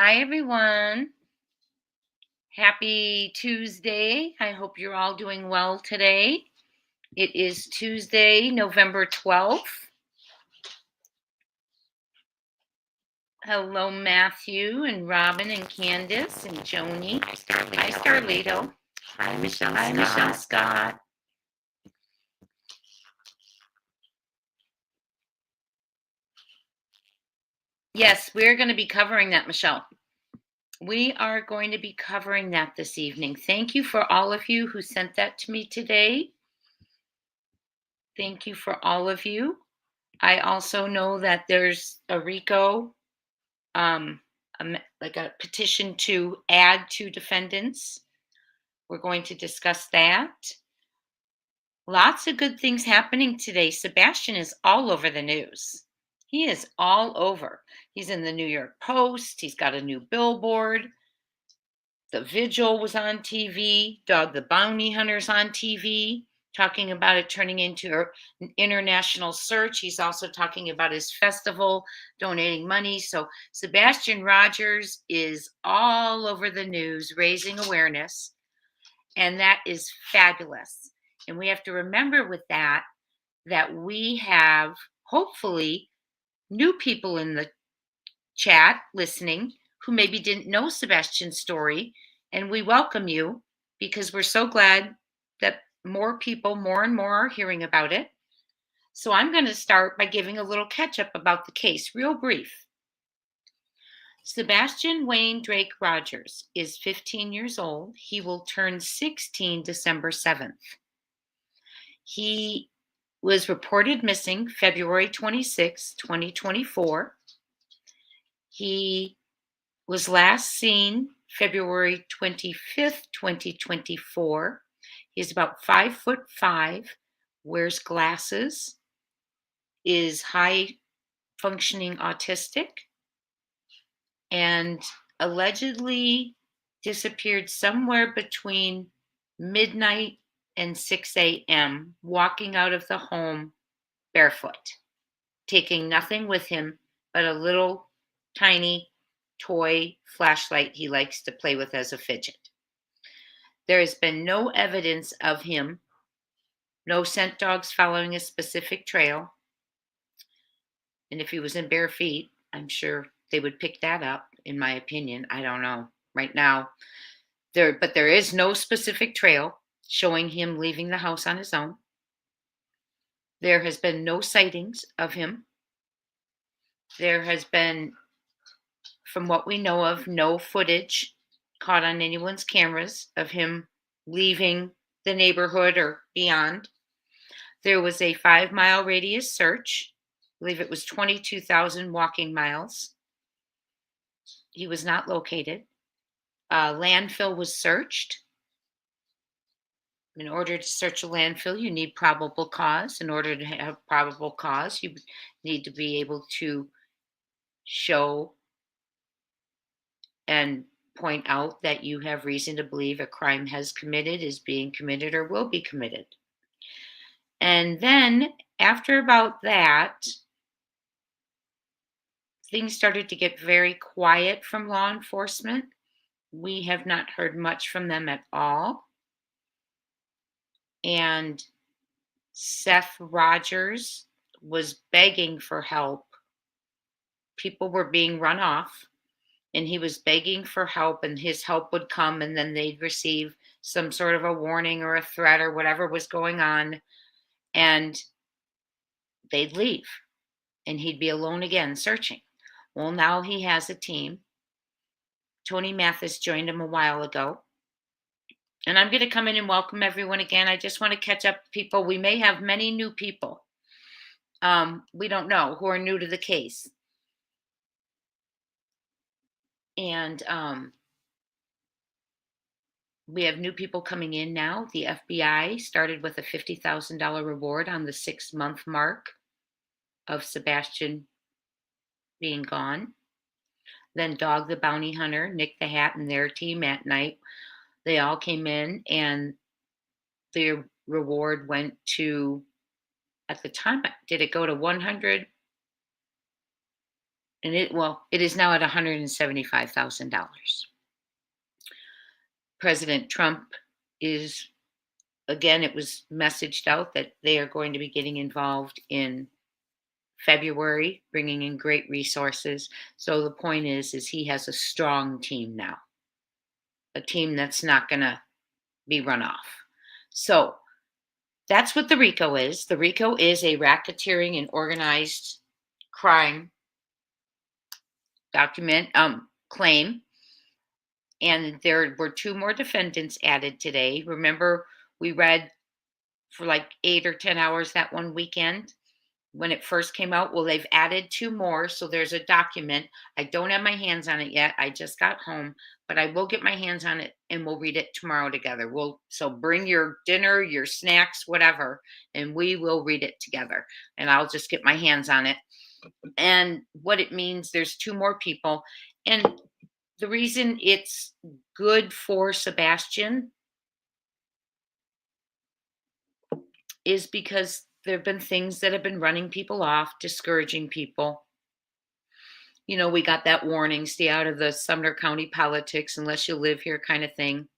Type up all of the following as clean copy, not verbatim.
Hi, everyone. Happy Tuesday. I hope you're all doing well today. It is Tuesday, November 12th. Hello, Matthew and Robin and Candace and Joni. Hi, Starlito. Hi, Michelle Hi, Michelle Scott. Yes, we're going to be covering that, Michelle. We are going to be covering that this evening. Thank you for all of you who sent that to me today. Thank you for all of you. I also know that there's a Rico, like a petition to add to defendants. We're going to discuss that. Lots of good things happening today. Sebastian is all over the news. He is all over. He's in the New York Post. He's got a new billboard. The Vigil was on TV. Dog the Bounty Hunter's on TV, talking about it turning into an international search. He's also talking about his festival, donating money. So Sebastian Rogers is all over the news, raising awareness, and that is fabulous. And we have to remember with that we have hopefully new people in the chat listening who maybe didn't know Sebastian's story, and we welcome you because we're so glad that more people, more and more, are hearing about it. So I'm going to start by giving a little catch up about the case, real brief. Sebastian Wayne Drake Rogers is 15 years old. He will turn 16 December 7th. He was reported missing February 26, 2024. He was last seen February 25th, 2024. He's about 5'5", wears glasses, is high functioning autistic, and allegedly disappeared somewhere between midnight and 6 a.m., walking out of the home barefoot, taking nothing with him but a little tiny toy flashlight he likes to play with as a fidget. There has been no evidence of him, no scent dogs following a specific trail. And if he was in bare feet, I'm sure they would pick that up, in my opinion. I don't know right now. But there is no specific trail showing him leaving the house on his own. There has been no sightings of him. There has been, from what we know of, no footage caught on anyone's cameras of him leaving the neighborhood or beyond. There was a 5-mile radius search. I believe it was 22,000 walking miles. He was not located. Landfill was searched. In order to search a landfill, you need probable cause. In order to have probable cause, you need to be able to show and point out that you have reason to believe a crime has committed, is being committed, or will be committed. And then after about that, things started to get very quiet from law enforcement. We have not heard much from them at all. And Seth Rogers was begging for help. People were being run off, and he was begging for help, and his help would come, and then they'd receive some sort of a warning or a threat or whatever was going on, and they'd leave, and he'd be alone again searching. Well, now he has a team. Tony Mathis joined him a while ago. And I'm going to come in and welcome everyone again. I just want to catch up with people. We may have many new people. We don't know who are new to the case. And we have new people coming in now. The FBI started with a $50,000 reward on the 6-month mark of Sebastian being gone. Then Dog the Bounty Hunter, Nick the Hat, and their team at night, they all came in, and the reward went to, at the time, did it go to 100? And it is now at $175,000. President Trump is, again, it was messaged out that they are going to be getting involved in February, bringing in great resources. So the point is he has a strong team now, a team that's not going to be run off. So that's what the RICO is. The RICO is a racketeering and organized crime claim. And there were 2 more defendants added today. Remember, we read for like 8 or 10 hours that one weekend when it first came out. Well, they've added 2 more. So there's a document. I don't have my hands on it yet. I just got home, but I will get my hands on it and we'll read it tomorrow together. So bring your dinner, your snacks, whatever, and we will read it together. And I'll just get my hands on it. And what it means, there's 2 more people. And the reason it's good for Sebastian is because there have been things that have been running people off, discouraging people. You know, we got that warning, stay out of the Sumner County politics unless you live here kind of thing.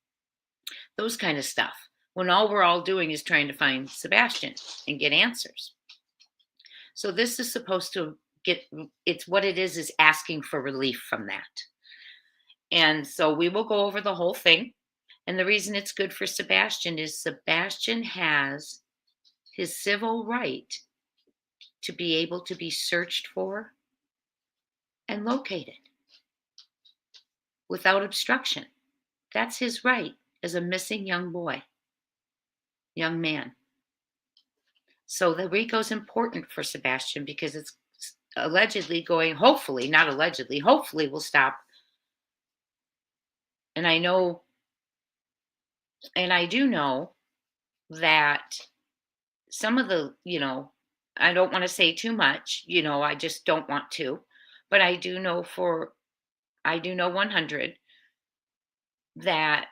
Those kind of stuff. When all we're all doing is trying to find Sebastian and get answers. So this is supposed to it's what it is asking for relief from that. And so we will go over the whole thing. And the reason it's good for Sebastian is Sebastian has his civil right to be able to be searched for and located without obstruction. That's his right as a missing young man. So the RICO is important for Sebastian because it's allegedly going, hopefully will stop. And I do know that some of the, I don't want to say too much, I just don't want to, but I do know 100 that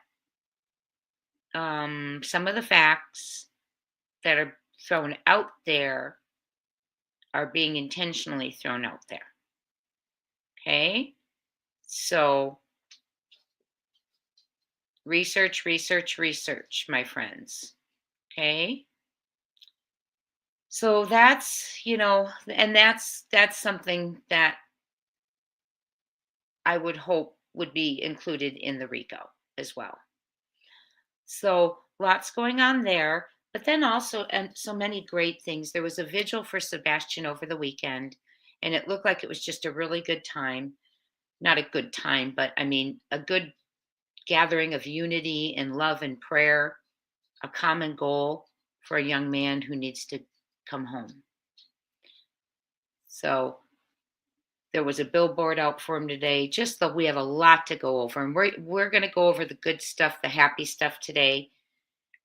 some of the facts that are thrown out there are being intentionally thrown out there. Okay? So research, my friends. Okay? So that's, and that's something that I would hope would be included in the RICO as well. So lots going on there, but then also, and so many great things. There was a vigil for Sebastian over the weekend, and it looked like it was just a really good time. Not a good time, but I mean, a good gathering of unity and love and prayer, a common goal for a young man who needs to come home. So there was a billboard out for him today. Just that we have a lot to go over, and we're going to go over the good stuff, the happy stuff today.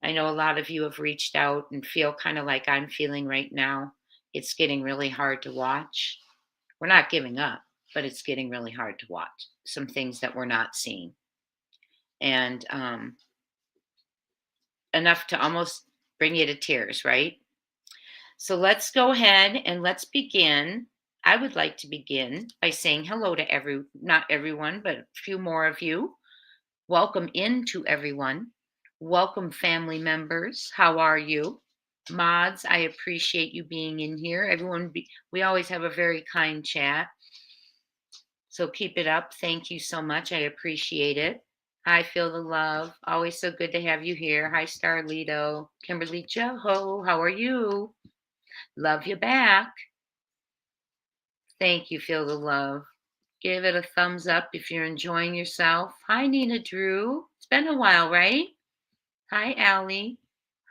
I know a lot of you have reached out and feel kind of like I'm feeling right now. It's getting really hard to watch. We're not giving up, but it's getting really hard to watch some things that we're not seeing. And enough to almost bring you to tears, right? So let's go ahead and let's begin. I would like to begin by saying hello to not everyone, but a few more of you. Welcome into everyone. Welcome, family members. How are you? Mods, I appreciate you being in here. Everyone, we always have a very kind chat. So keep it up. Thank you so much. I appreciate it. I feel the love. Always so good to have you here. Hi, Starlito. Kimberly Joho, how are you? Love you back. Thank you, feel the love. Give it a thumbs up if you're enjoying yourself. Hi, Nina Drew. It's been a while, right? Hi, Allie.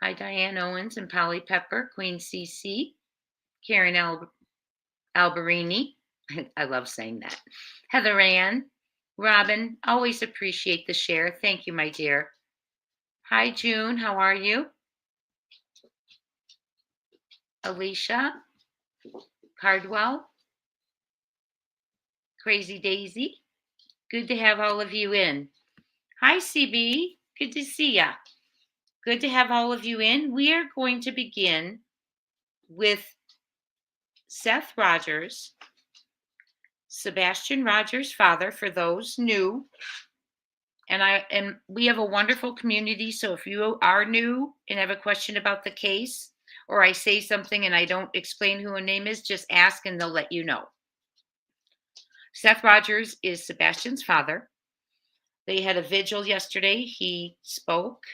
Hi, Diane Owens and Polly Pepper, Queen CC, Karen Alberini. I love saying that. Heather Ann, Robin, always appreciate the share. Thank you, my dear. Hi, June. How are you? Alicia, Cardwell, Crazy Daisy. Good to have all of you in. Hi, CB. Good to see ya. Good to have all of you in. We are going to begin with Seth Rogers. Sebastian Rogers' father, for those new. And we have a wonderful community. So if you are new and have a question about the case, or I say something and I don't explain who a name is, just ask and they'll let you know. Seth Rogers is Sebastian's father. They had a vigil yesterday. He spoke.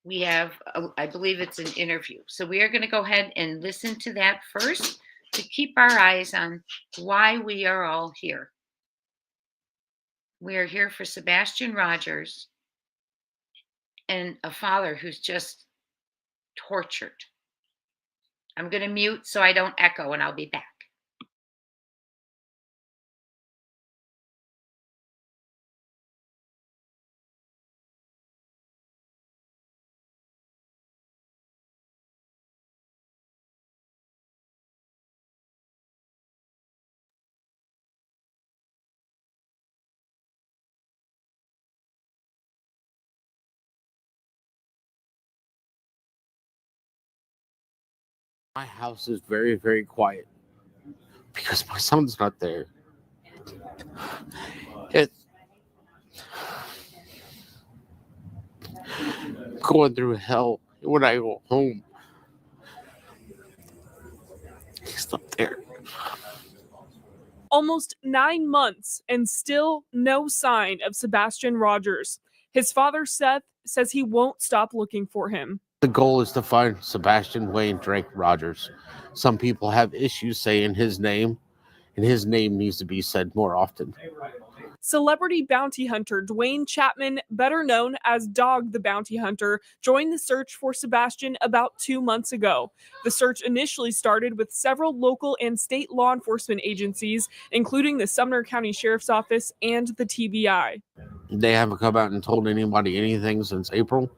We have, I believe it's an interview. So we are going to go ahead and listen to that first to keep our eyes on why we are all here. We are here for Sebastian Rogers and a father who's just tortured. I'm going to mute so I don't echo, and I'll be back. My house is very, very quiet because my son's not there. It's going through hell when I go home. He's not there. Almost 9 months and still no sign of Sebastian Rogers. His father, Seth, says he won't stop looking for him. The goal is to find Sebastian Wayne Drake Rogers. Some people have issues saying his name, and his name needs to be said more often. Celebrity bounty hunter Dwayne Chapman, better known as Dog the Bounty Hunter, joined the search for Sebastian about 2 months ago. The search initially started with several local and state law enforcement agencies, including the Sumner County Sheriff's Office and the TBI. They haven't come out and told anybody anything since April.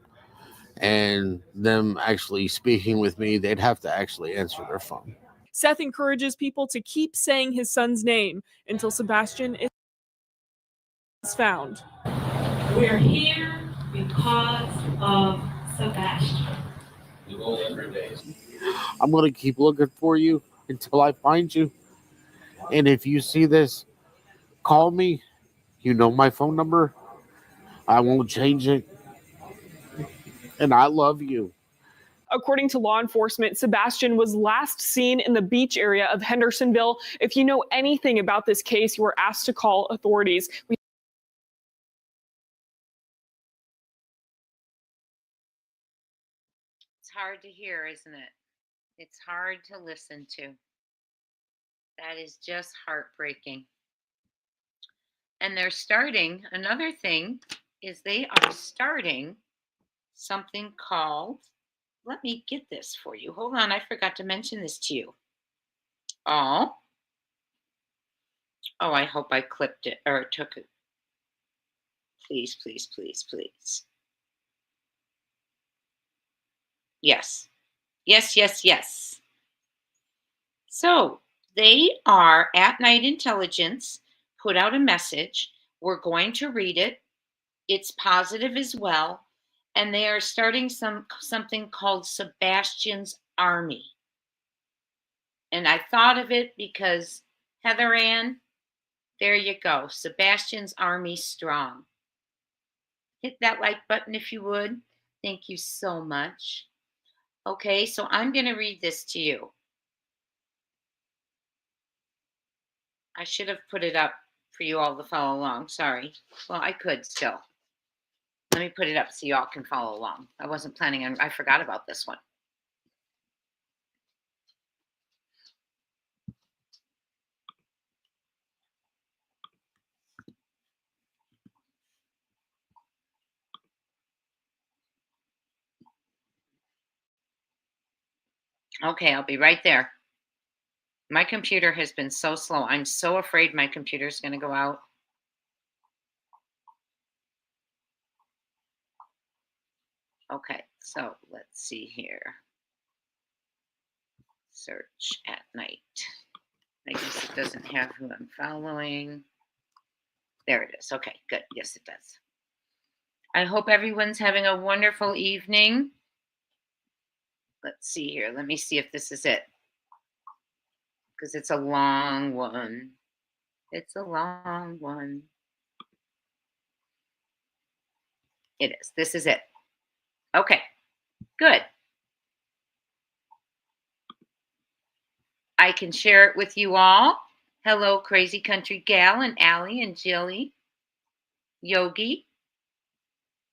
And them actually speaking with me, they'd have to actually answer their phone. Seth encourages people to keep saying his son's name until Sebastian is found. We're here because of Sebastian. I'm going to keep looking for you until I find you. And if you see this, call me. You know my phone number. I won't change it. And I love you. According to law enforcement, Sebastian was last seen in the beach area of Hendersonville. If you know anything about this case, you are asked to call authorities. It's hard to hear, isn't it? It's hard to listen to. That is just heartbreaking. And they're starting, another thing is they are starting something called, let me get this for you. Hold on, I forgot to mention this to you. Oh, I hope I clipped it or took it. Please, please, please, please. Yes. Yes, yes, yes. So they are, At Night Intelligence put out a message. We're going to read it. It's positive as well. And they are starting something called Sebastian's Army. And I thought of it because Heather Ann, there you go. Sebastian's Army strong. Hit that like button if you would. Thank you so much. Okay, so I'm going to read this to you. I should have put it up for you all to follow along. Sorry. Well, I could still. Let me put it up so y'all can follow along. I wasn't planning on, I forgot about this one. Okay, I'll be right there. My computer has been so slow. I'm so afraid my computer's going to go out. Okay, so let's see here. Search At Night. I guess it doesn't have who I'm following. There it is. Okay, good. Yes, it does. I hope everyone's having a wonderful evening. Let's see here. Let me see if this is it. Because it's a long one. It's a long one. It is. This is it. Okay, good. I can share it with you all. Hello, Crazy Country Gal and Allie and Jilly. Yogi.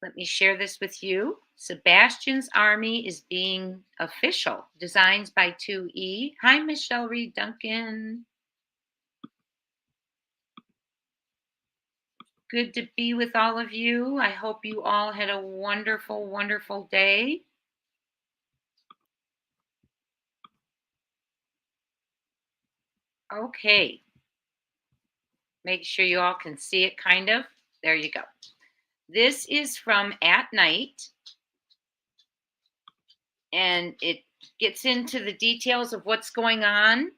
Let me share this with you. Sebastian's Army is being official. Designs by 2E. Hi, Michelle Reed Duncan. Good to be with all of you. I hope you all had a wonderful, wonderful day. Okay. Make sure you all can see it kind of. There you go. This is from At Night. And it gets into the details of what's going on.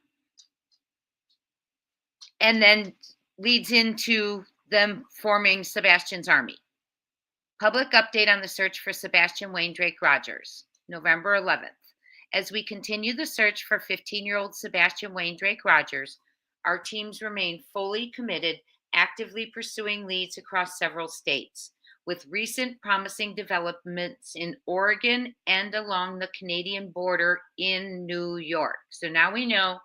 And then leads into them forming Sebastian's Army. Public update on the search for Sebastian Wayne Drake Rogers, November 11th. As we continue the search for 15-year-old Sebastian Wayne Drake Rogers, our teams remain fully committed, actively pursuing leads across several states, with recent promising developments in Oregon and along the Canadian border in New York. So now we know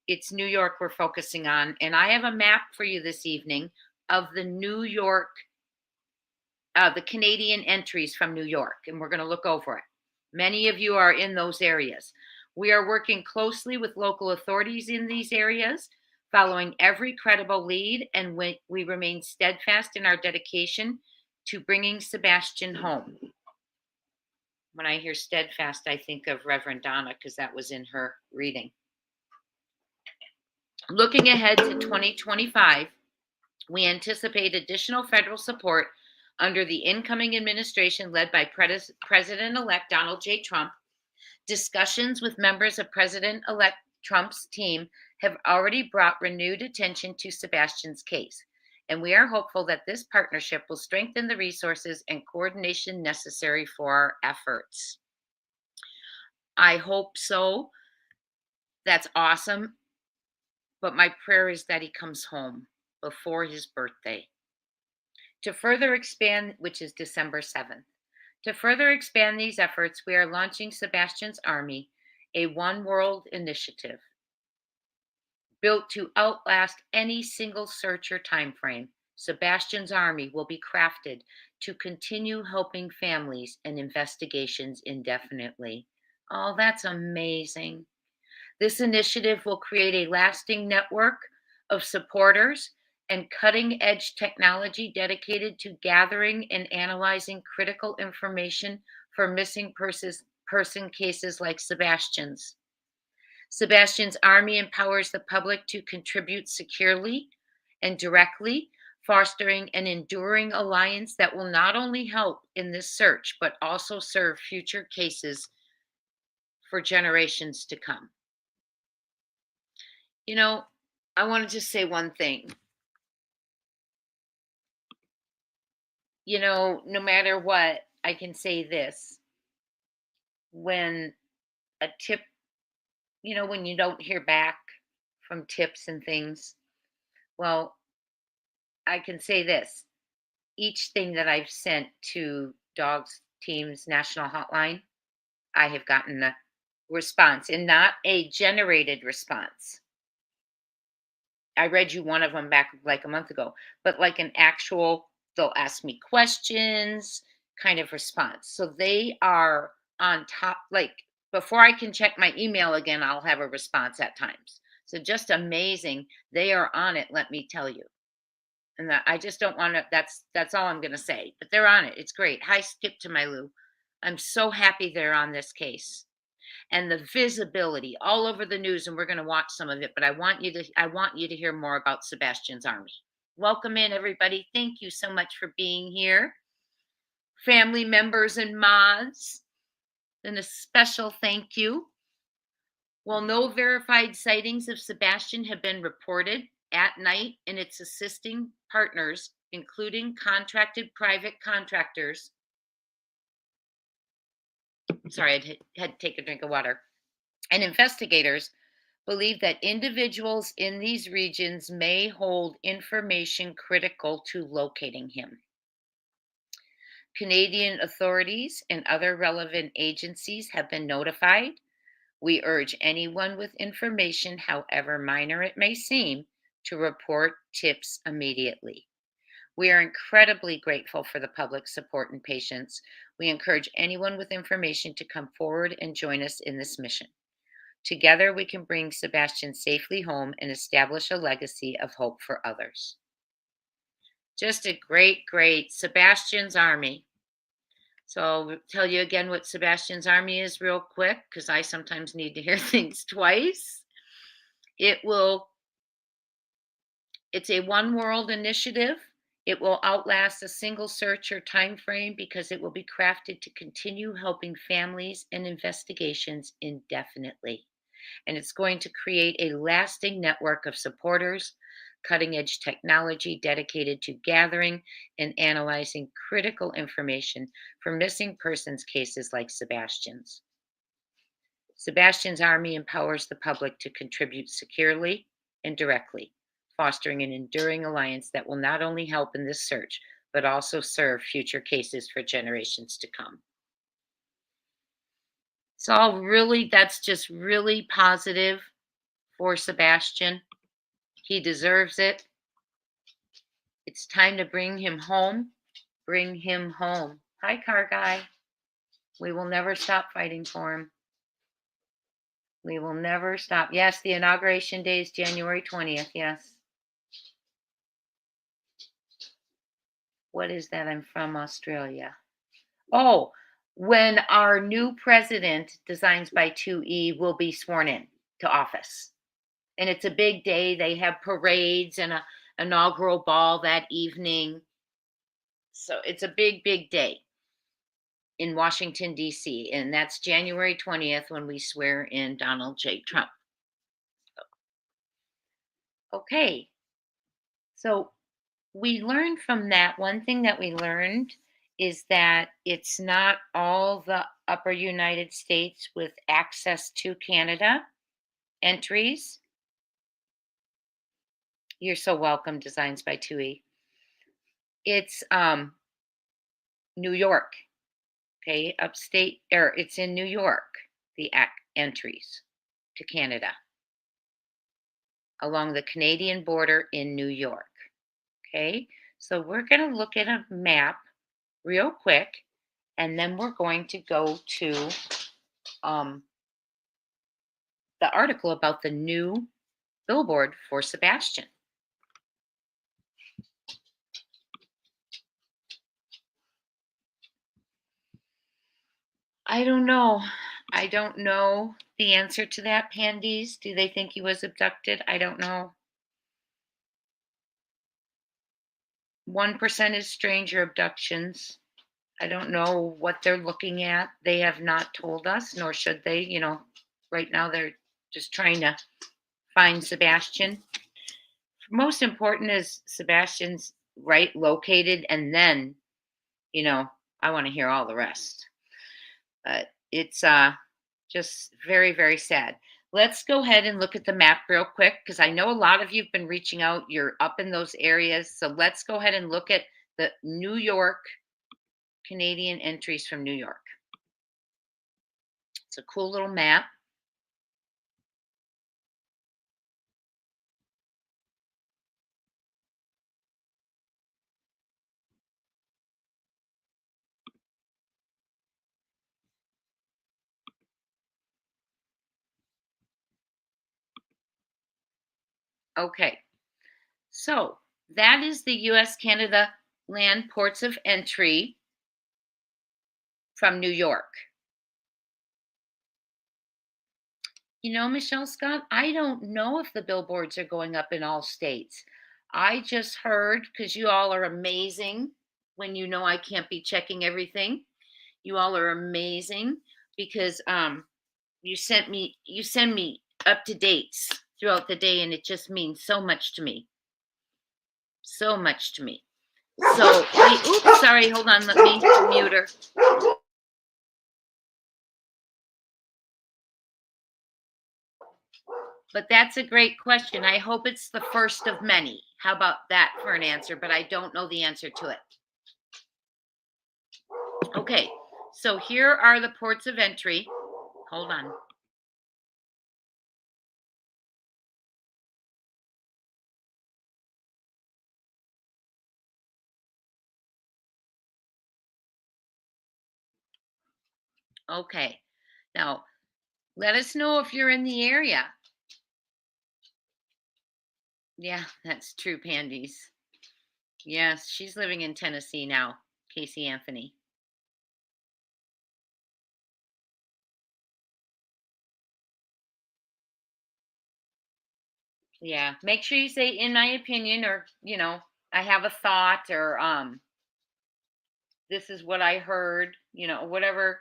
it's New York we're focusing on. And I have a map for you this evening of the New York, the Canadian entries from New York, and we're going to look over it. Many of you are in those areas. We are working closely with local authorities in these areas, following every credible lead, and we remain steadfast in our dedication to bringing Sebastian home. When I hear steadfast, I think of Reverend Donna, because that was in her reading. Looking ahead to 2025, we anticipate additional federal support under the incoming administration led by President-elect Donald J. Trump. Discussions with members of President-elect Trump's team have already brought renewed attention to Sebastian's case, and we are hopeful that this partnership will strengthen the resources and coordination necessary for our efforts. I hope so. That's awesome. But my prayer is that he comes home before his birthday. To further expand, which is December 7th. To further expand these efforts, we are launching Sebastian's Army, a One World initiative built to outlast any single search or time frame. Sebastian's Army will be crafted to continue helping families and investigations indefinitely. Oh, that's amazing. This initiative will create a lasting network of supporters and cutting-edge technology dedicated to gathering and analyzing critical information for missing person cases like Sebastian's. Sebastian's Army empowers the public to contribute securely and directly, fostering an enduring alliance that will not only help in this search, but also serve future cases for generations to come. You know, I want to just say one thing. You know, no matter what, I can say this. When a tip, you know, when you don't hear back from tips and things, well, I can say this. Each thing that I've sent to Dogs Team's National Hotline, I have gotten a response, and not a generated response. I read you one of them back like a month ago, but like an actual, they'll ask me questions kind of response. So they are on top, like before I can check my email again, I'll have a response at times. So just amazing. They are on it, let me tell you. And I just don't want to, that's all I'm going to say, but they're on it. It's great. Hi, Skip to my Lou. I'm so happy they're on this case. And the visibility all over the news, and we're going to watch some of it, but I want you to hear more about Sebastian's Army. Welcome in, everybody. Thank you so much for being here. Family members and mods, and a special thank you. While no verified sightings of Sebastian have been reported, At Night and its assisting partners, including contracted private contractors, sorry, I had to take a drink of water, and investigators believe that individuals in these regions may hold information critical to locating him. Canadian authorities and other relevant agencies have been notified. We urge anyone with information, however minor it may seem, to report tips immediately. We are incredibly grateful for the public's support and patience. We encourage anyone with information to come forward and join us in this mission. Together, we can bring Sebastian safely home and establish a legacy of hope for others. Just a great, great Sebastian's Army. So I'll tell you again what Sebastian's Army is real quick, because I sometimes need to hear things twice. It's a one world initiative. It will outlast a single search or time frame because it will be crafted to continue helping families and investigations indefinitely. And it's going to create a lasting network of supporters, cutting-edge technology dedicated to gathering and analyzing critical information for missing persons cases like Sebastian's. Sebastian's Army empowers the public to contribute securely and directly, fostering an enduring alliance that will not only help in this search, but also serve future cases for generations to come. So that's just really positive for Sebastian. He deserves it. It's time to bring him home. Bring him home. Hi, car guy. We will never stop fighting for him. We will never stop. Yes, the inauguration day is January 20th. Yes. What is that? I'm from Australia. Oh, when our new president, Designs by 2E, will be sworn in to office. And it's a big day. They have parades and an inaugural ball that evening. So it's a big, big day in Washington, D.C. And that's January 20th when we swear in Donald J. Trump. Okay. So we learned from that, one thing that we learned is that it's not all the upper United States with access to Canada entries. You're so welcome, Designs by 2E. It's New York, okay, upstate, or it's in New York, the entries to Canada along the Canadian border in New York, okay? So we're going to look at a map real quick, and then we're going to go to the article about the new billboard for Sebastian. I don't know. I don't know the answer to that, Pandies. Do they think he was abducted? I don't know. 1% is stranger abductions. I don't know what they're looking at. They have not told us, nor should they. You know, right now they're just trying to find Sebastian. Most important is Sebastian's right located, and then, you know, I want to hear all the rest. It's just very, very sad. Let's go ahead and look at the map real quick, because I know a lot of you have been reaching out. You're up in those areas. So let's go ahead and look at the New York Canadian entries from New York. It's a cool little map. Okay, so that is the U.S.-Canada land ports of entry from New York. You know, Michelle Scott, I don't know if the billboards are going up in all states. I just heard, because you all are amazing when you know I can't be checking everything. You all are amazing because you send me up to dates throughout the day, and it just means so much to me. So much to me. So, oops, sorry, hold on, let me mute her. But that's a great question. I hope it's the first of many. How about that for an answer? But I don't know the answer to it. Okay, so here are the ports of entry. Hold on. Okay, now let us know if you're in the area. Yeah, that's true, Pandies. Yes, she's living in Tennessee now, Casey Anthony. Yeah, make sure you say, in my opinion, or, I have a thought, or this is what I heard, whatever.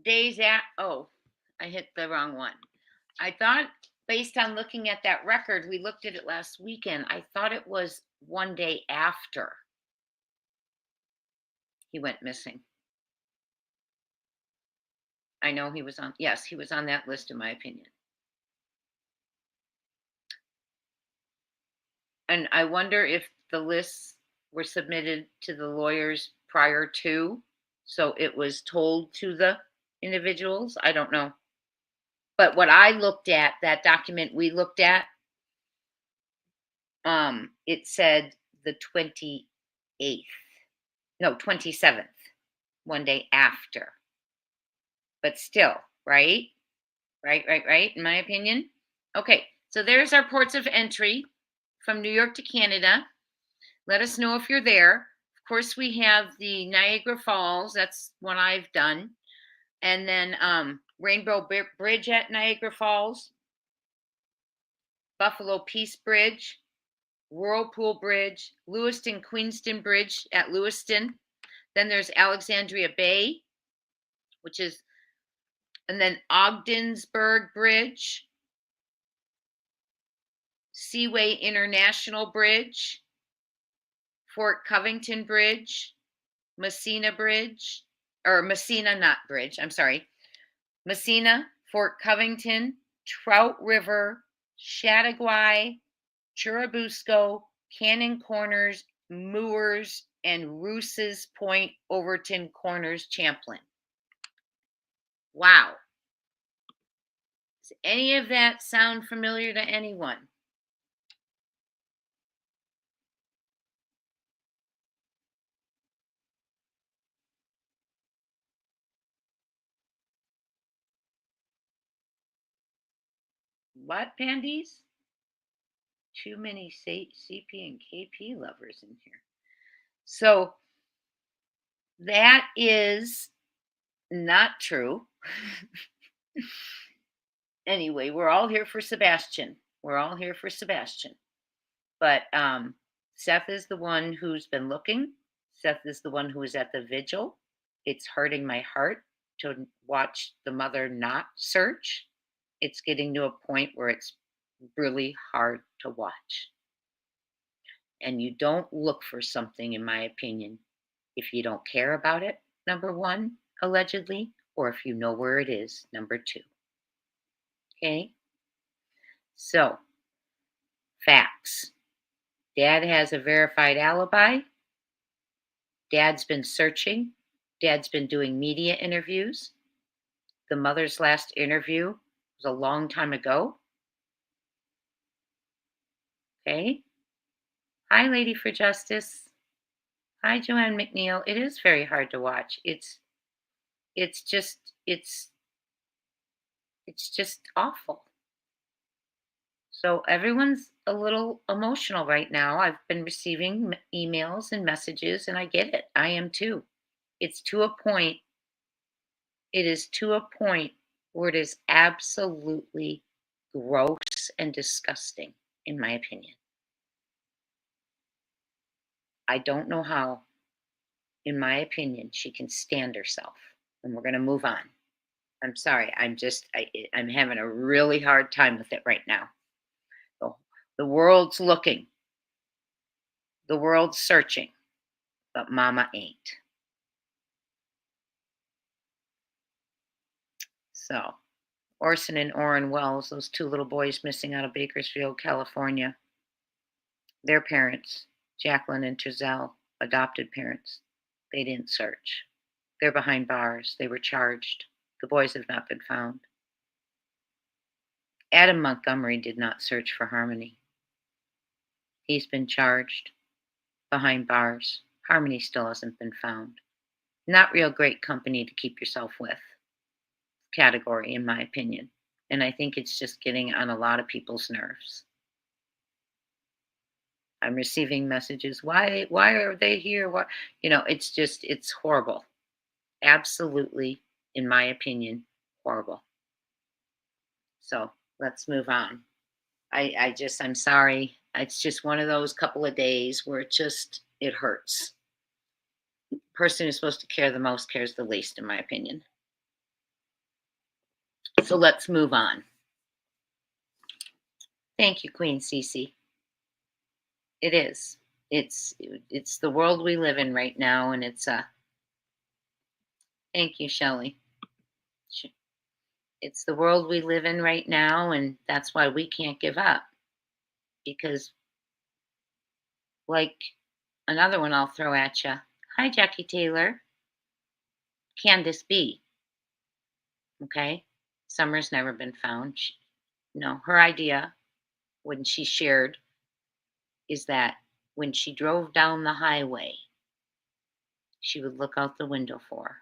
Days at, oh, I hit the wrong one. I thought, based on looking at that record, we looked at it last weekend. I thought it was one day after he went missing. I know he was on, yes, he was on that list, in my opinion. And I wonder if the lists were submitted to the lawyers prior to, so it was told to the individuals. I don't know. But what I looked at, that document we looked at, it said the 28th, no, 27th, one day after. But still, right? Right, in my opinion. Okay, so there's our ports of entry from New York to Canada. Let us know if you're there. Of course, we have the Niagara Falls. That's one I've done. And then Rainbow Bridge at Niagara Falls, Buffalo Peace Bridge, Whirlpool Bridge, Lewiston Queenston Bridge at Lewiston. Then there's Alexandria Bay, which is, and then Ogdensburg Bridge, Seaway International Bridge, Fort Covington Bridge, Messina Bridge, or Messina, not Bridge, I'm sorry. Messina, Fort Covington, Trout River, Chateauguay, Churubusco, Cannon Corners, Moores, and Roos's Point, Overton Corners, Champlain. Wow. Does any of that sound familiar to anyone? What, Pandies? Too many CP and KP lovers in here. So that is not true. Anyway, we're all here for Sebastian. We're all here for Sebastian. But Seth is the one who's been looking. Seth is the one who is at the vigil. It's hurting my heart to watch the mother not search. It's getting to a point where it's really hard to watch. And you don't look for something, in my opinion, if you don't care about it, number one, allegedly, or if you know where it is, number two. Okay? So, facts. Dad has a verified alibi. Dad's been searching. Dad's been doing media interviews. The mother's last interview was a long time ago. Okay? Hi, Lady for Justice. Hi, Joanne McNeil. It is very hard to watch. It's just awful. So everyone's a little emotional right now. I've been receiving emails and messages, and I get it. I am too. It's to a point. It is to a point where it is absolutely gross and disgusting, in my opinion. I don't know how, in my opinion, she can stand herself. And we're going to move on. I'm sorry. I'm having a really hard time with it right now. The world's looking. The world's searching, but Mama ain't. So, Orson and Orrin Welles, those two little boys missing out of Bakersfield, California, their parents, Jacqueline and Trizell, adopted parents, they didn't search. They're behind bars. They were charged. The boys have not been found. Adam Montgomery did not search for Harmony. He's been charged, behind bars. Harmony still hasn't been found. Not real great company to keep yourself with. Category, in my opinion. And I think it's just getting on a lot of people's nerves. I'm receiving messages. Why are they here? What, it's horrible. Absolutely, in my opinion, horrible. So let's move on. I'm sorry. It's just one of those couple of days where it hurts. The person who's supposed to care the most cares the least, in my opinion. So let's move on. Thank you, Queen Cece. It is. It's the world we live in right now, and thank you, Shelley. It's the world we live in right now, and that's why we can't give up. Because, like another one I'll throw at you. Hi, Jackie Taylor. Can this be? Okay. Summer's never been found. Her idea, when she shared, is that when she drove down the highway, she would look out the window for her.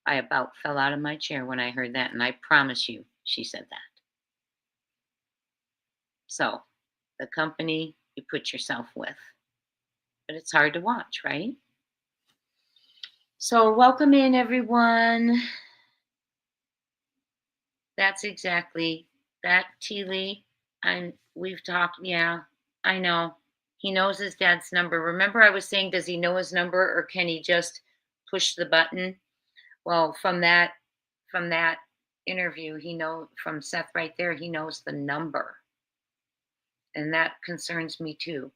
I about fell out of my chair when I heard that, and I promise you, she said that. So, the company you put yourself with. But it's hard to watch, right? So, welcome in, everyone. That's exactly that, T. Lee. We've talked, yeah, I know. He knows his dad's number. Remember I was saying, does he know his number, or can he just push the button? Well, from that interview, from Seth right there, he knows the number. And that concerns me too.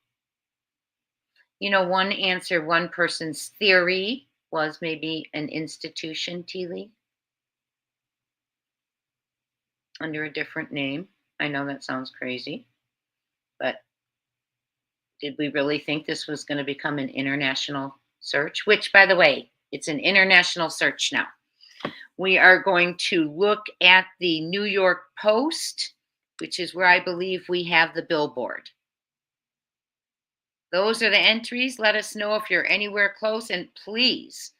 One person's theory was maybe an institution, T. Lee, under a different name. I know that sounds crazy, but did we really think this was going to become an international search? Which, by the way, it's an international search now. We are going to look at the New York Post, which is where I believe we have the billboard. Those are the entries. Let us know if you're anywhere close, and please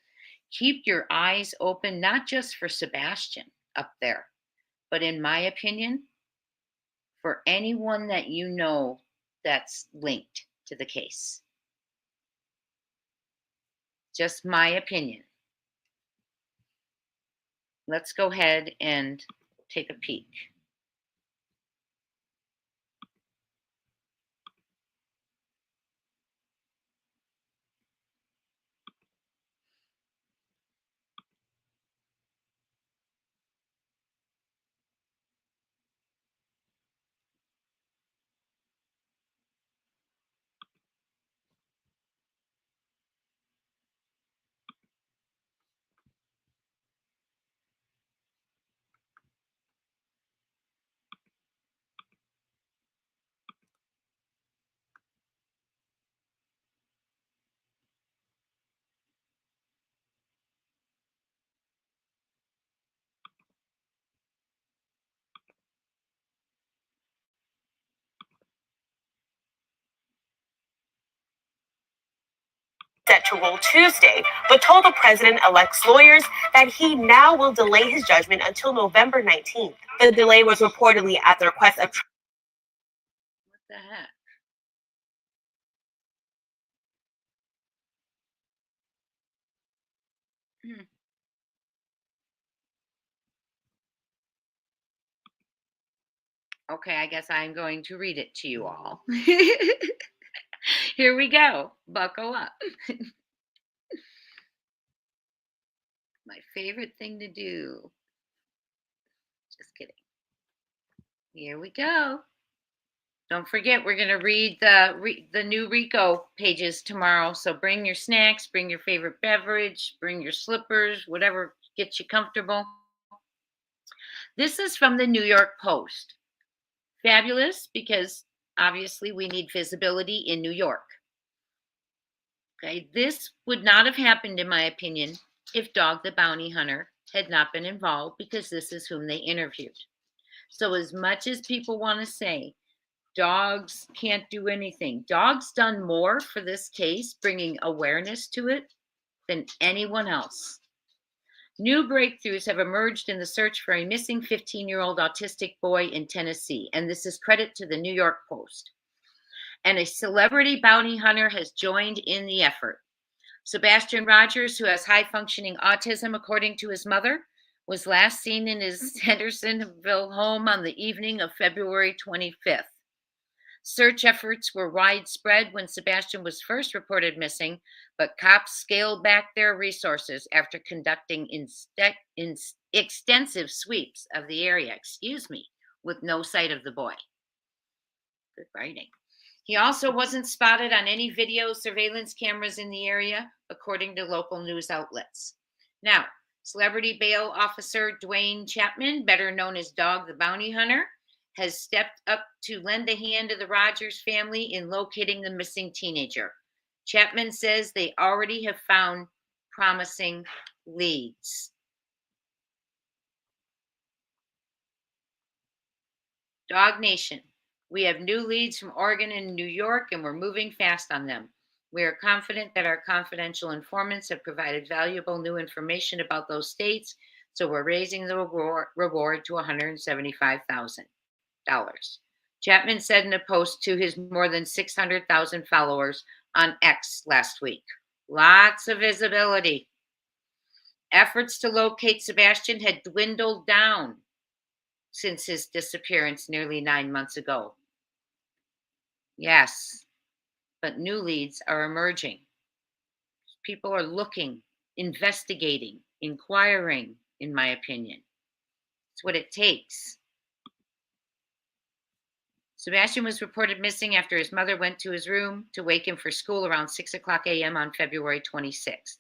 keep your eyes open, not just for Sebastian up there, but in my opinion, for anyone that you know that's linked to the case. Just my opinion. Let's go ahead and take a peek. Set to rule Tuesday, but told the president-elect's lawyers that he now will delay his judgment until November 19th. The delay was reportedly at the request of... What the heck? Okay, I guess I'm going to read it to you all. Here we go. Buckle up. My favorite thing to do. Just kidding. Here we go. Don't forget, we're going to read the new Rico pages tomorrow. So bring your snacks, bring your favorite beverage, bring your slippers, whatever gets you comfortable. This is from the New York Post. Fabulous, because obviously we need visibility in New York. Okay, this would not have happened, in my opinion, if Dog the Bounty Hunter had not been involved, because this is whom they interviewed. So as much as people want to say dogs can't do anything, Dog's done more for this case, bringing awareness to it, than anyone else. New breakthroughs have emerged in the search for a missing 15-year-old autistic boy in Tennessee, and this is credit to the New York Post. And a celebrity bounty hunter has joined in the effort. Sebastian Rogers, who has high-functioning autism, according to his mother, was last seen in his Hendersonville home on the evening of February 25th. Search efforts were widespread when Sebastian was first reported missing, but cops scaled back their resources after conducting extensive sweeps of the area, with no sight of the boy. Good writing. He also wasn't spotted on any video surveillance cameras in the area, according to local news outlets. Now, celebrity bail officer Dwayne Chapman, better known as Dog the Bounty Hunter, has stepped up to lend a hand to the Rogers family in locating the missing teenager. Chapman says they already have found promising leads. Dog Nation. We have new leads from Oregon and New York, and we're moving fast on them. We are confident that our confidential informants have provided valuable new information about those states, so we're raising the reward to $175,000. Chapman said in a post to his more than 600,000 followers on X last week. Lots of visibility. Efforts to locate Sebastian had dwindled down since his disappearance nearly 9 months ago. Yes, but new leads are emerging. People are looking, investigating, inquiring, in my opinion. It's what it takes. Sebastian was reported missing after his mother went to his room to wake him for school around 6:00 a.m. on February 26th.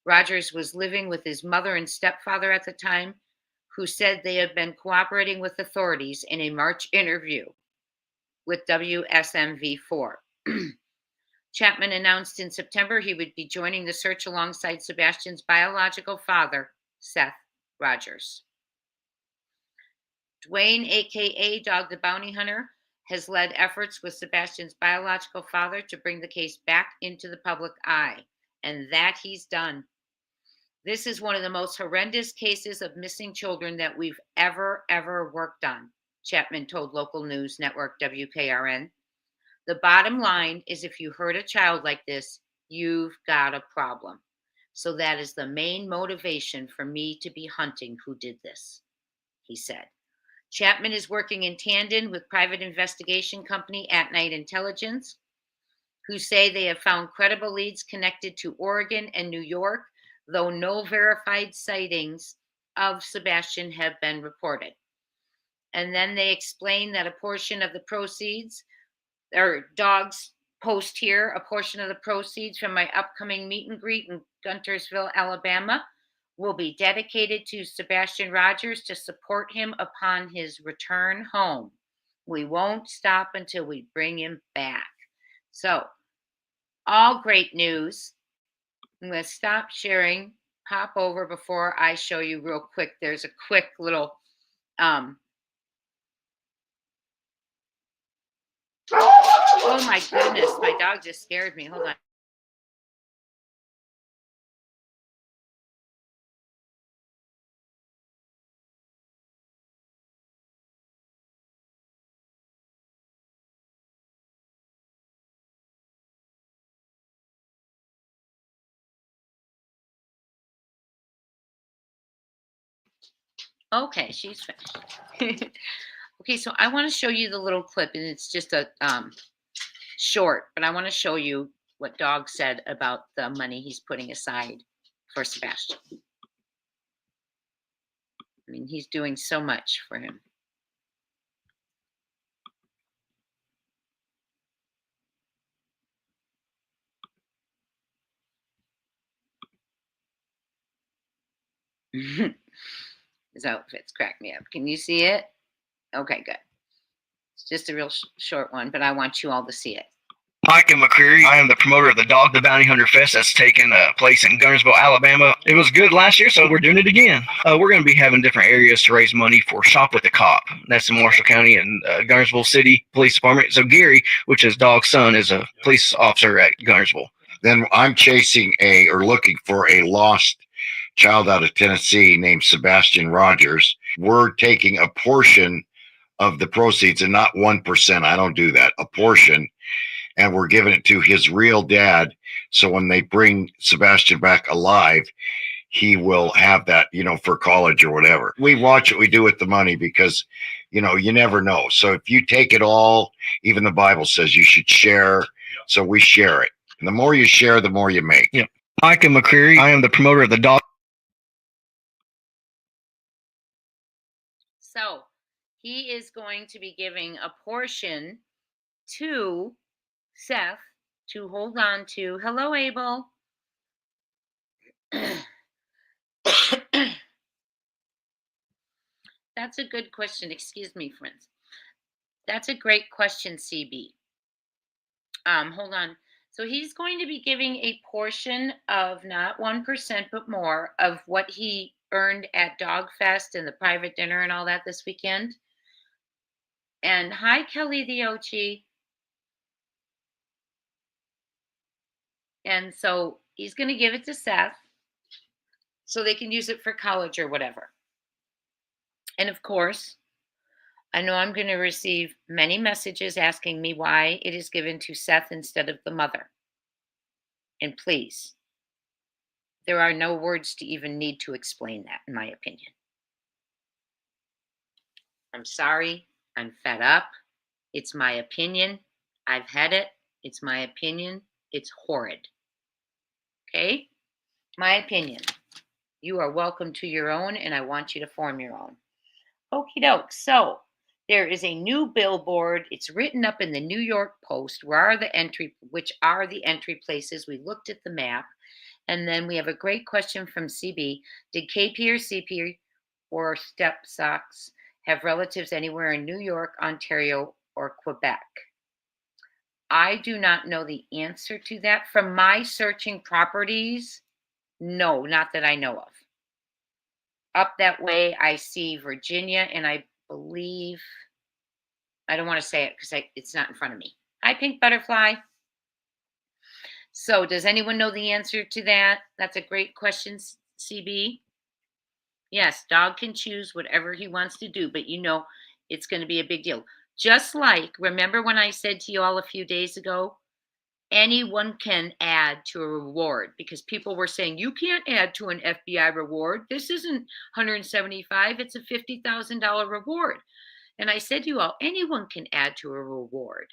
Rogers was living with his mother and stepfather at the time, who said they had been cooperating with authorities in a March interview with WSMV4. Chapman announced in September he would be joining the search alongside Sebastian's biological father, Seth Rogers. Dwayne, aka Dog the Bounty Hunter, has led efforts with Sebastian's biological father to bring the case back into the public eye, and that he's done. This is one of the most horrendous cases of missing children that we've ever worked on, Chapman told local news network WKRN. The bottom line is, if you hurt a child like this, you've got a problem. So that is the main motivation for me to be hunting who did this, he said. Chapman is working in tandem with private investigation company At Night Intelligence, who say they have found credible leads connected to Oregon and New York, though no verified sightings of Sebastian have been reported. And then they explain that a portion of the proceeds, or Dog's post here, a portion of the proceeds from my upcoming meet and greet in Guntersville, Alabama, will be dedicated to Sebastian Rogers to support him upon his return home. We won't stop until we bring him back. So, all great news. I'm going to stop sharing, pop over before I show you real quick. There's a quick little oh my goodness, my dog just scared me. Hold on. Okay, she's finished. Okay, so I want to show you the little clip, and it's just a short, but I want to show you what Dog said about the money he's putting aside for Sebastian. I mean, he's doing so much for him. His outfits crack me up. Can you see it? Okay, good. It's just a real short one, but I want you all to see it. Mike and McCreary. I am the promoter of the Dog the Bounty Hunter Fest that's taking place in Gunnersville, Alabama. It was good last year, so we're doing it again. We're going to be having different areas to raise money for Shop with the Cop. That's in Marshall County and Gunnersville City Police Department. So Gary, which is Dog's son, is a police officer at Gunnersville. Then I'm looking for a lost child out of Tennessee named Sebastian Rogers. We're taking a portion of the proceeds, and not 1%. I don't do that. A portion. And we're giving it to his real dad. So when they bring Sebastian back alive, he will have that, for college or whatever. We watch what we do with the money because, you never know. So if you take it all, even the Bible says you should share. So we share it. And the more you share, the more you make. Yeah. Mike and McCreary. I am the promoter of the Dog. So he is going to be giving a portion to Seth to hold on to. Hello, Abel. That's a good question. Excuse me, friends. That's a great question, CB. Hold on. So he's going to be giving a portion of not 1%, but more of what he earned at Dog Fest and the private dinner and all that this weekend. And hi, Kelly the OG. And so he's going to give it to Seth so they can use it for college or whatever. And of course, I know I'm going to receive many messages asking me why it is given to Seth instead of the mother. And please, there are no words to even need to explain that, in my opinion. I'm sorry. I'm fed up. It's my opinion. I've had it. It's my opinion. It's horrid. Okay? My opinion. You are welcome to your own, and I want you to form your own. Okie doke. So there is a new billboard. It's written up in the New York Post. Which are the entry places? We looked at the map. And then we have a great question from CB. Did KP or CP or Step Socks have relatives anywhere in New York, Ontario, or Quebec? I do not know the answer to that. From my searching properties, no, not that I know of. Up that way, I see Virginia, and I believe, I don't want to say it because it's not in front of me. Hi, Pink Butterfly. So does anyone know the answer to that? That's a great question, CB. Yes, Dog can choose whatever he wants to do, but it's going to be a big deal. Just like, remember when I said to you all a few days ago, anyone can add to a reward, because people were saying, you can't add to an FBI reward. This isn't $175, it's a $50,000 reward. And I said to you all, anyone can add to a reward.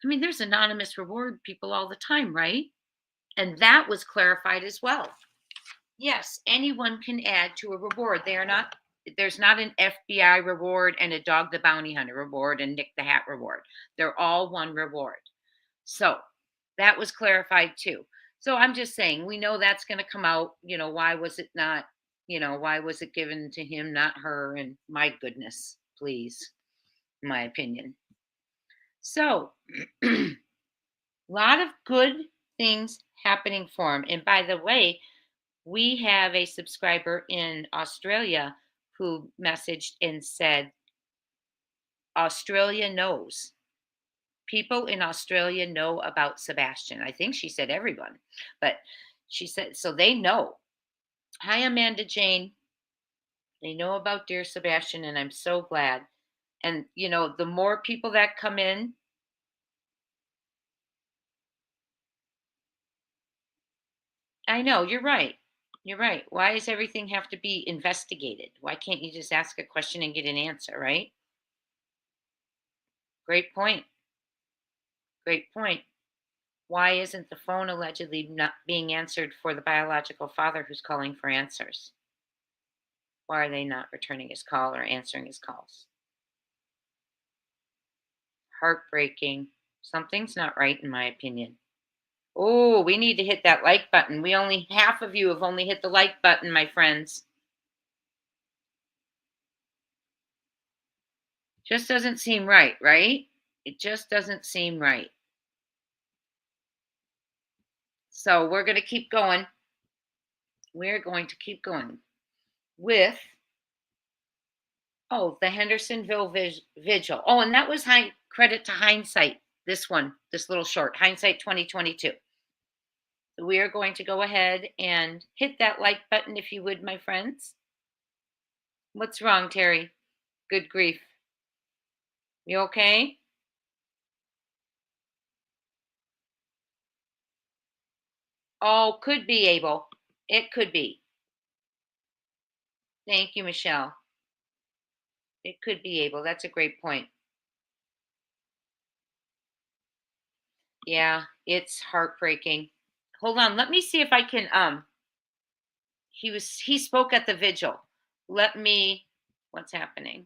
I mean, there's anonymous reward people all the time, right? And that was clarified as well. Yes, anyone can add to a reward. There's not an FBI reward and a Dog the Bounty Hunter reward and Nick the Hat reward. They're all one reward. So that was clarified too. So I'm just saying, we know that's going to come out. Why was it not, why was it given to him, not her? And my goodness, please, in my opinion. So a lot of good things happening for him. And by the way, we have a subscriber in Australia who messaged and said, Australia knows. People in Australia know about Sebastian. I think she said everyone, but she said, so they know. Hi, Amanda Jane. They know about dear Sebastian, and I'm so glad. And, the more people that come in, I know, you're right. You're right. Why does everything have to be investigated? Why can't you just ask a question and get an answer, right? Great point. Great point. Why isn't the phone allegedly not being answered for the biological father who's calling for answers? Why are they not returning his call or answering his calls? Heartbreaking. Something's not right, in my opinion. Oh, we need to hit that like button. Half of you have only hit the like button, my friends. Just doesn't seem right, right? It just doesn't seem right. So we're going to keep going. We're going to keep going with, the Hendersonville Vigil. Oh, and that was credit to hindsight. This one, this little short, hindsight 2022. We are going to go ahead and hit that like button if you would, my friends. What's wrong, Terry? Good grief. You okay? Oh, could be, Abel. It could be. Thank you, Michelle. It could be, Abel. That's a great point. Yeah, it's heartbreaking. Hold on. Let me see if I can, he spoke at the vigil. What's happening?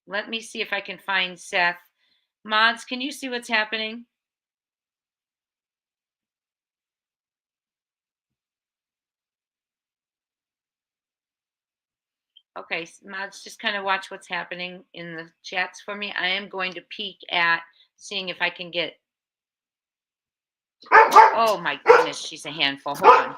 Let me see if I can find Seth. Mods, can you see what's happening? Okay, mods, just kind of watch what's happening in the chats for me. I am going to peek at seeing if I can get. Oh my goodness, she's a handful. Hold on.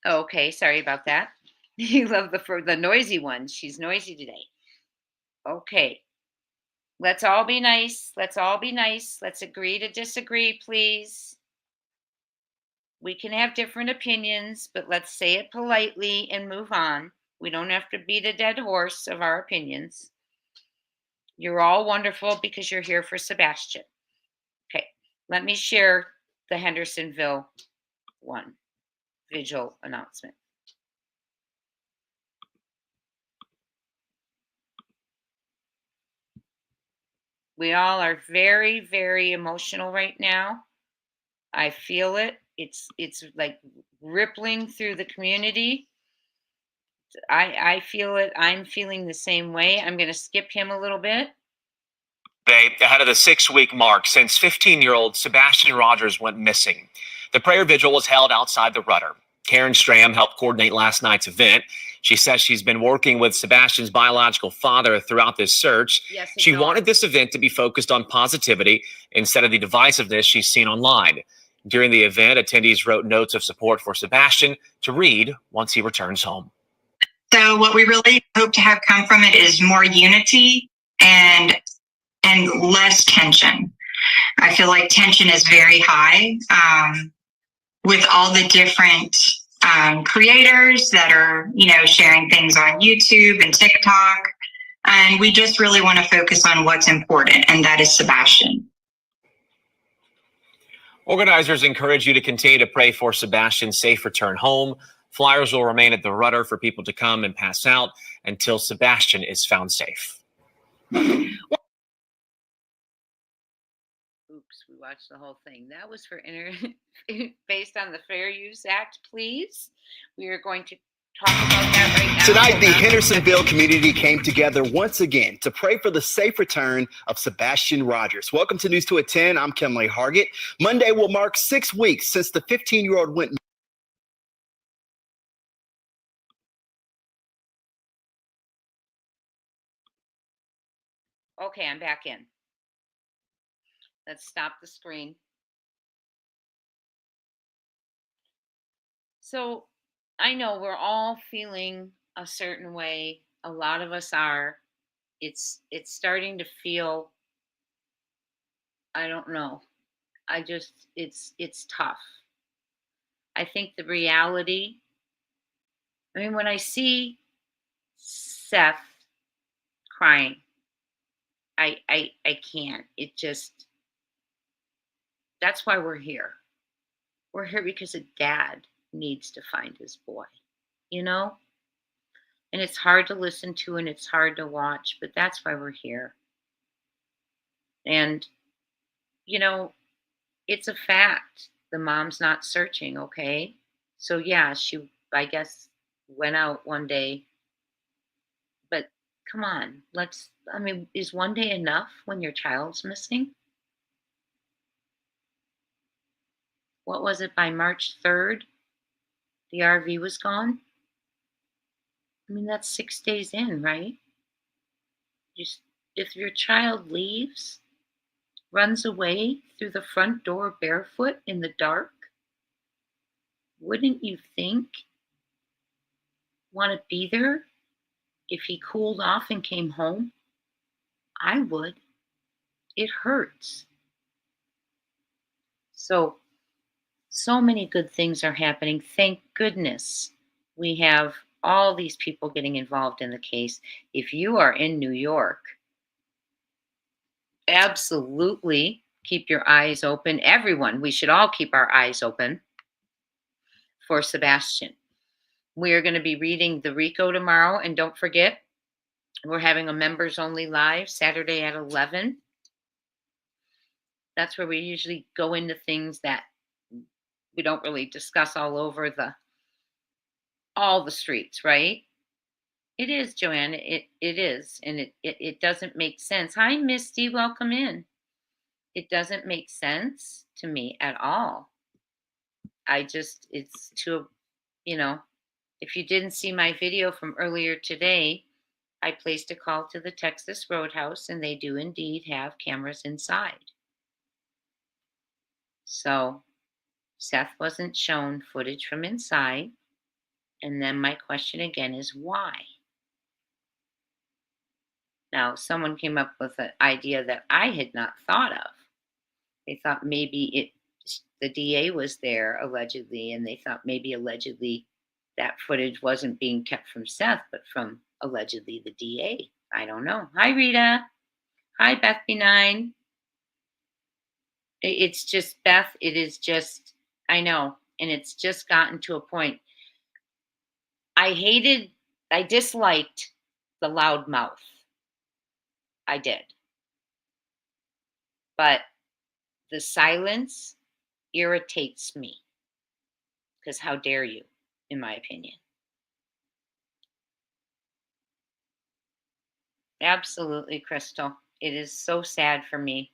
Okay, sorry about that. You love the noisy one. She's noisy today. Okay. Let's all be nice. Let's all be nice. Let's agree to disagree, please. We can have different opinions, but let's say it politely and move on. We don't have to beat a dead horse of our opinions. You're all wonderful because you're here for Sebastian. Okay, let me share the Hendersonville one vigil announcement. We all are very, very emotional right now. I feel it. It's like rippling through the community. I feel it. I'm feeling the same way. I'm going to skip him a little bit. Ahead of the 6-week mark since 15-year-old Sebastian Rogers went missing. The prayer vigil was held outside the Rudder. Karen Stram helped coordinate last night's event. She says she's been working with Sebastian's biological father throughout this search. Yes, she wanted this event to be focused on positivity instead of the divisiveness she's seen online. During the event, attendees wrote notes of support for Sebastian to read once he returns home. So what we really hope to have come from it is more unity and less tension. I feel like tension is very high with all the different creators that are, sharing things on YouTube and TikTok. And we just really want to focus on what's important, and that is Sebastian. Organizers encourage you to continue to pray for Sebastian's safe return home. Flyers will remain at the Rudder for people to come and pass out until Sebastian is found safe. Oops, we watched the whole thing. That was for based on the Fair Use Act, please. We are going to talk about that right now. Tonight, the Hendersonville community came together once again to pray for the safe return of Sebastian Rogers. Welcome to News 2 at 10. I'm Kimberly Hargett. Monday will mark 6 weeks since the 15-year-old went. Okay, I'm back in. Let's stop the screen. So I know we're all feeling a certain way. A lot of us are. It's starting to feel, I don't know. It's tough. I think the reality, when I see Seth crying, I can't. That's why we're here. We're here because a dad needs to find his boy, And it's hard to listen to and it's hard to watch, but that's why we're here. And, it's a fact. the mom's not searching, okay? So yeah, she, I guess, went out one day. But come on, is one day enough when your child's missing? What was it, by March 3rd, the RV was gone? I mean, that's 6 days in, right? Just, if your child leaves, runs away through the front door barefoot in the dark, wouldn't you want to be there if he cooled off and came home? I would. It hurts. So many good things are happening. Thank goodness we have all these people getting involved in the case. If you are in New York, absolutely keep your eyes open. Everyone, we should all keep our eyes open for Sebastian. We are going to be reading the Rico tomorrow, and don't forget, we're having a members only live Saturday at 11. That's where we usually go into things that we don't really discuss all over all the streets, right? It is, Joanne. It is, and it doesn't make sense. Hi, Misty. Welcome in. It doesn't make sense to me at all. It's too, if you didn't see my video from earlier today, I placed a call to the Texas Roadhouse, and they do indeed have cameras inside. So Seth wasn't shown footage from inside. And then my question again is why? Now, someone came up with an idea that I had not thought of. They thought maybe the DA was there allegedly, and they thought maybe allegedly that footage wasn't being kept from Seth, but from allegedly the DA. I don't know. Hi, Rita. Hi, Beth B9. It's just, Beth, it is just, I know, and it's just gotten to a point. I disliked the loud mouth. I did. But the silence irritates me. Because how dare you, in my opinion. Absolutely, Crystal. It is so sad for me.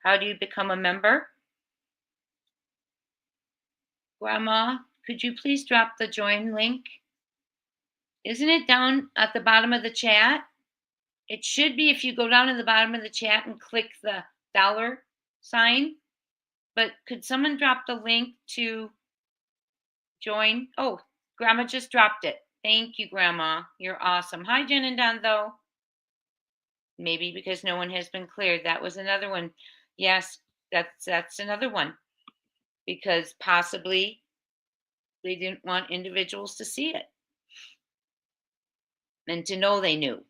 How do you become a member? Grandma, could you please drop the join link? Isn't it down at the bottom of the chat? It should be if you go down to the bottom of the chat and click the dollar sign. But could someone drop the link to join? Oh, Grandma just dropped it. Thank you, Grandma. You're awesome. Hi, Jen and Don, though. Maybe because no one has been cleared. That was another one. Yes, that's another one. Because possibly they didn't want individuals to see it. And to know they knew.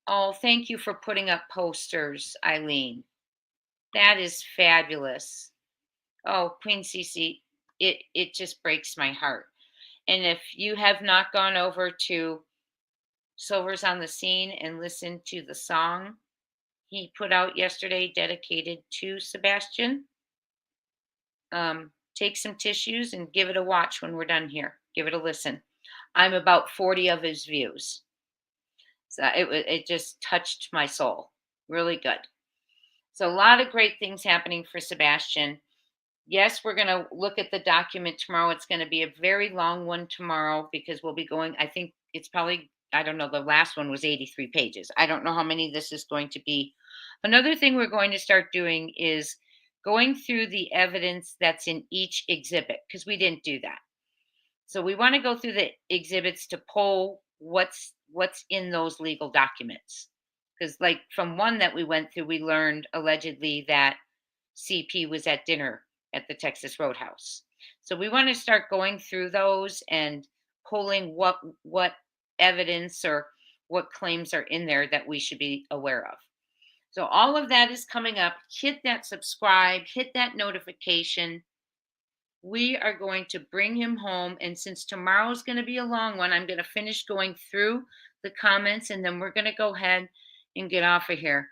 Oh, thank you for putting up posters, Eileen. That is fabulous. Oh, Queen Cece, it just breaks my heart. And if you have not gone over to Silver's on the Scene and listened to the song he put out yesterday dedicated to Sebastian, take some tissues and give it a watch when we're done here. Give it a listen. I'm about 40 of his views. So it just touched my soul. Really good. So a lot of great things happening for Sebastian. Yes, we're going to look at the document tomorrow. It's going to be a very long one tomorrow because we'll be going, I think it's probably, I don't know, the last one was 83 pages. I don't know how many this is going to be. Another thing we're going to start doing is going through the evidence that's in each exhibit because we didn't do that. So we want to go through the exhibits to pull what's in those legal documents. Because like from one that we went through, we learned allegedly that CP was at dinner at the Texas Roadhouse. So we want to start going through those and pulling what evidence or what claims are in there that we should be aware of. So all of that is coming up. Hit that subscribe, hit that notification. We are going to bring him home. And since tomorrow's going to be a long one, I'm going to finish going through the comments and then we're going to go ahead and get off of here.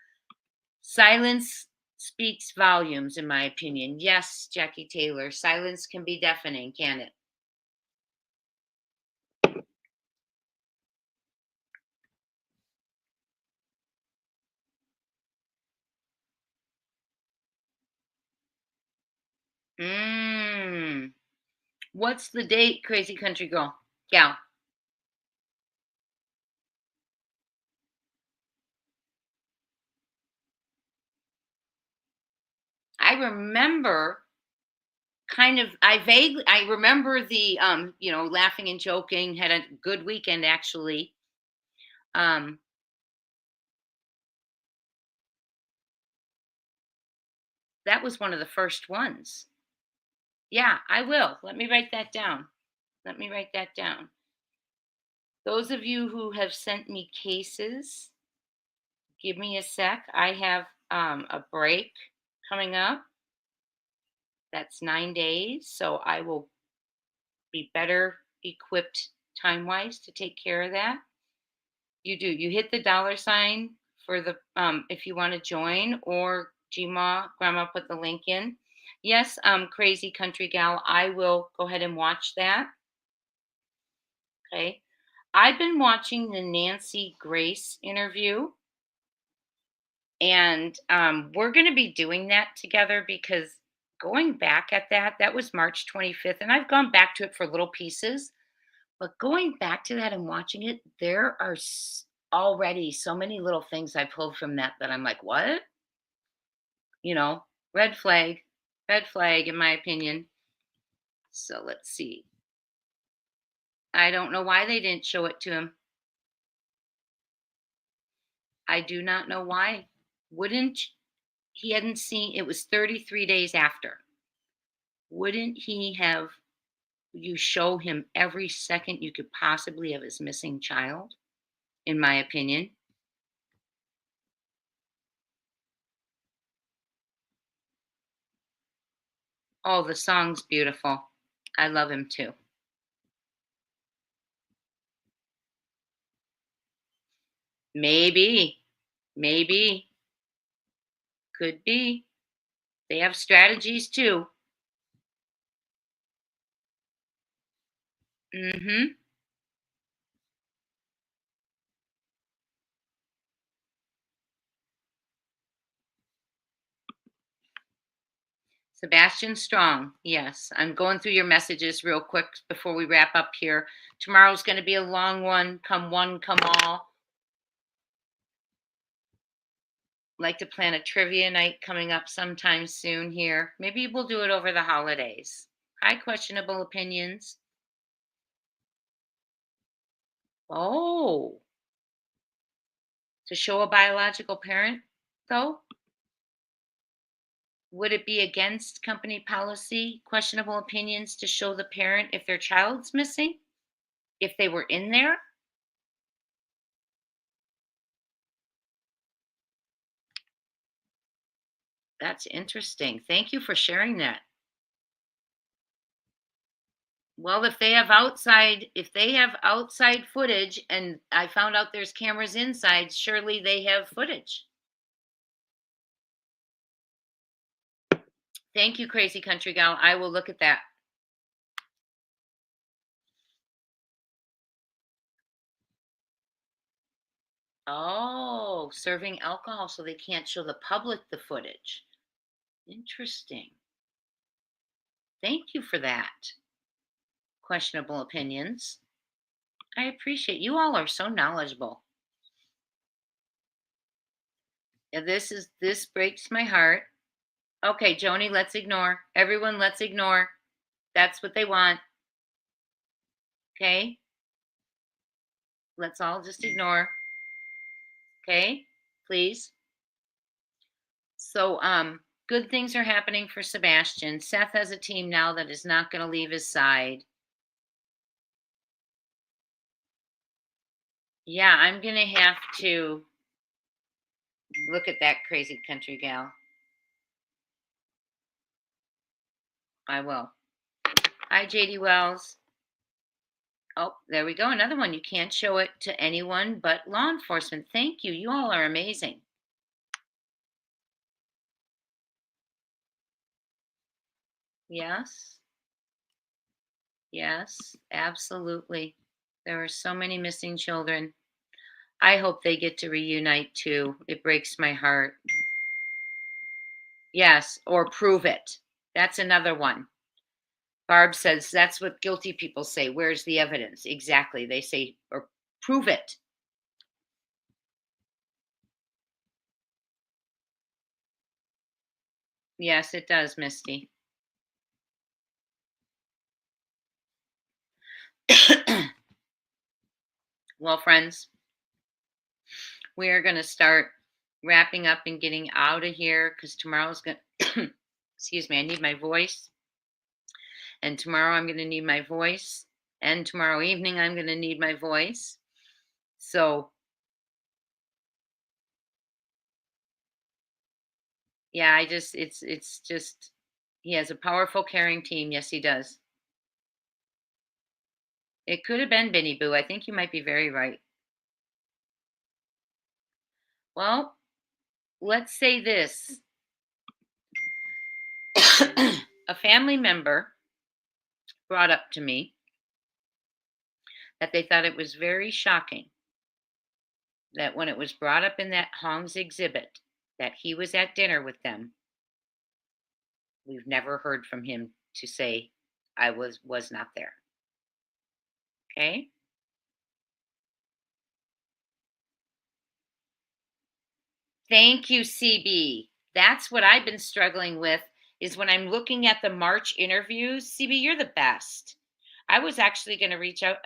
Silence speaks volumes, in my opinion. Yes, Jackie Taylor, silence can be deafening, can it? What's the date, Crazy Country Girl? Gal. I remember I remember the laughing and joking, had a good weekend actually. Um that was one of the first ones. Yeah, I will. Let me write that down. Let me write that down. Those of you who have sent me cases, give me a sec. I have a break coming up. That's 9 days, so I will be better equipped time-wise to take care of that. You do. You hit the $ for the if you want to join, or Grandma put the link in. Yes, Crazy Country Gal, I will go ahead and watch that. Okay. I've been watching the Nancy Grace interview, and we're going to be doing that together, because going back at that was March 25th, and I've gone back to it for little pieces. But going back to that and watching it, there are already so many little things I pulled from that I'm like, what? Red flag, in my opinion. So let's see. I don't know why they didn't show it to him. I do not know why. He hadn't seen, it was 33 days after. Wouldn't he have you show him every second you could possibly of his missing child, in my opinion? Oh, the song's beautiful. I love him too. Maybe. Could be. They have strategies too. Mm-hmm. Sebastian Strong. Yes. I'm going through your messages real quick before we wrap up here. Tomorrow's going to be a long one. Come one, come all. Like to plan a trivia night coming up sometime soon here. Maybe we'll do it over the holidays. Hi, Questionable Opinions. Oh. To show a biological parent, though? Would it be against company policy, Questionable Opinions, to show the parent if their child's missing? If they were in there? That's interesting. Thank you for sharing that. Well, if they have outside footage, and I found out there's cameras inside, surely they have footage. Thank you, Crazy Country Gal. I will look at that. Oh, serving alcohol so they can't show the public the footage. Interesting. Thank you for that. Questionable Opinions. I appreciate you all are so knowledgeable. Yeah, this breaks my heart. Okay, Joni, let's ignore. Everyone, let's ignore. That's what they want. Okay? Let's all just ignore. Okay? Please. So, good things are happening for Sebastian. Seth has a team now that is not going to leave his side. Yeah, I'm going to have to look at that Crazy Country Gal. I will. Hi, JD Wells. Oh, there we go. Another one. You can't show it to anyone but law enforcement. Thank you. You all are amazing. Yes. Yes, absolutely. There are so many missing children. I hope they get to reunite too. It breaks my heart. Yes, or prove it. That's another one. Barb says that's what guilty people say. Where's the evidence? Exactly. They say, or prove it. Yes, it does, Misty. Well, friends, we are going to start wrapping up and getting out of here because tomorrow's going to, excuse me, I need my voice. And tomorrow I'm going to need my voice. And tomorrow evening I'm going to need my voice. So, yeah, it's just, he has a powerful, caring team. Yes, he does. It could have been Benny Boo. I think you might be very right. Well, let's say this. A family member brought up to me that they thought it was very shocking that when it was brought up in that Hong's exhibit that he was at dinner with them, we've never heard from him to say I was not there. Okay? Thank you, CB. That's what I've been struggling with is when I'm looking at the March interviews. CB, you're the best. I was actually going to reach out.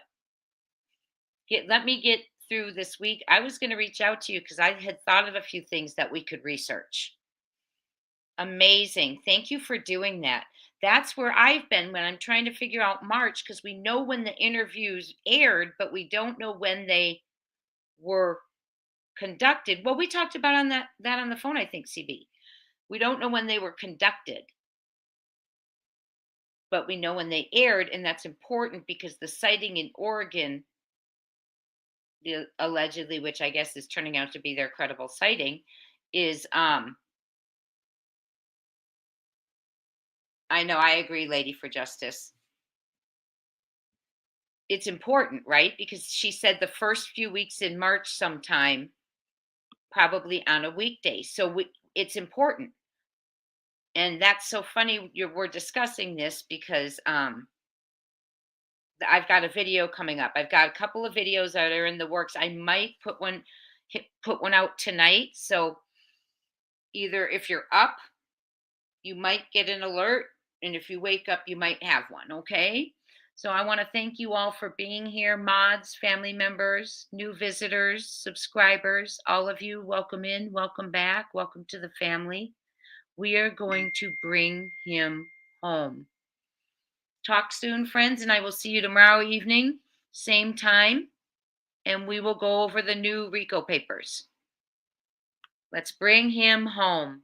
Let me get through this week. I was going to reach out to you because I had thought of a few things that we could research. Amazing. Thank you for doing that. That's where I've been when I'm trying to figure out March because we know when the interviews aired, but we don't know when they were conducted. Well, we talked about on that on the phone, I think, CB. We don't know when they were conducted, but we know when they aired, and that's important because the sighting in Oregon, allegedly, which I guess is turning out to be their credible sighting, is I know, I agree, Lady for Justice. It's important, right? Because she said the first few weeks in March sometime, probably on a weekday. So it's important. And that's so funny we're discussing this because I've got a video coming up. I've got a couple of videos that are in the works. I might put one out tonight. So either if you're up, you might get an alert. And if you wake up, you might have one. Okay. So I want to thank you all for being here. Mods, family members, new visitors, subscribers, all of you. Welcome in, welcome back, welcome to the family. We are going to bring him home. Talk soon, friends, and I will see you tomorrow evening, same time, and we will go over the new RICO papers. Let's bring him home.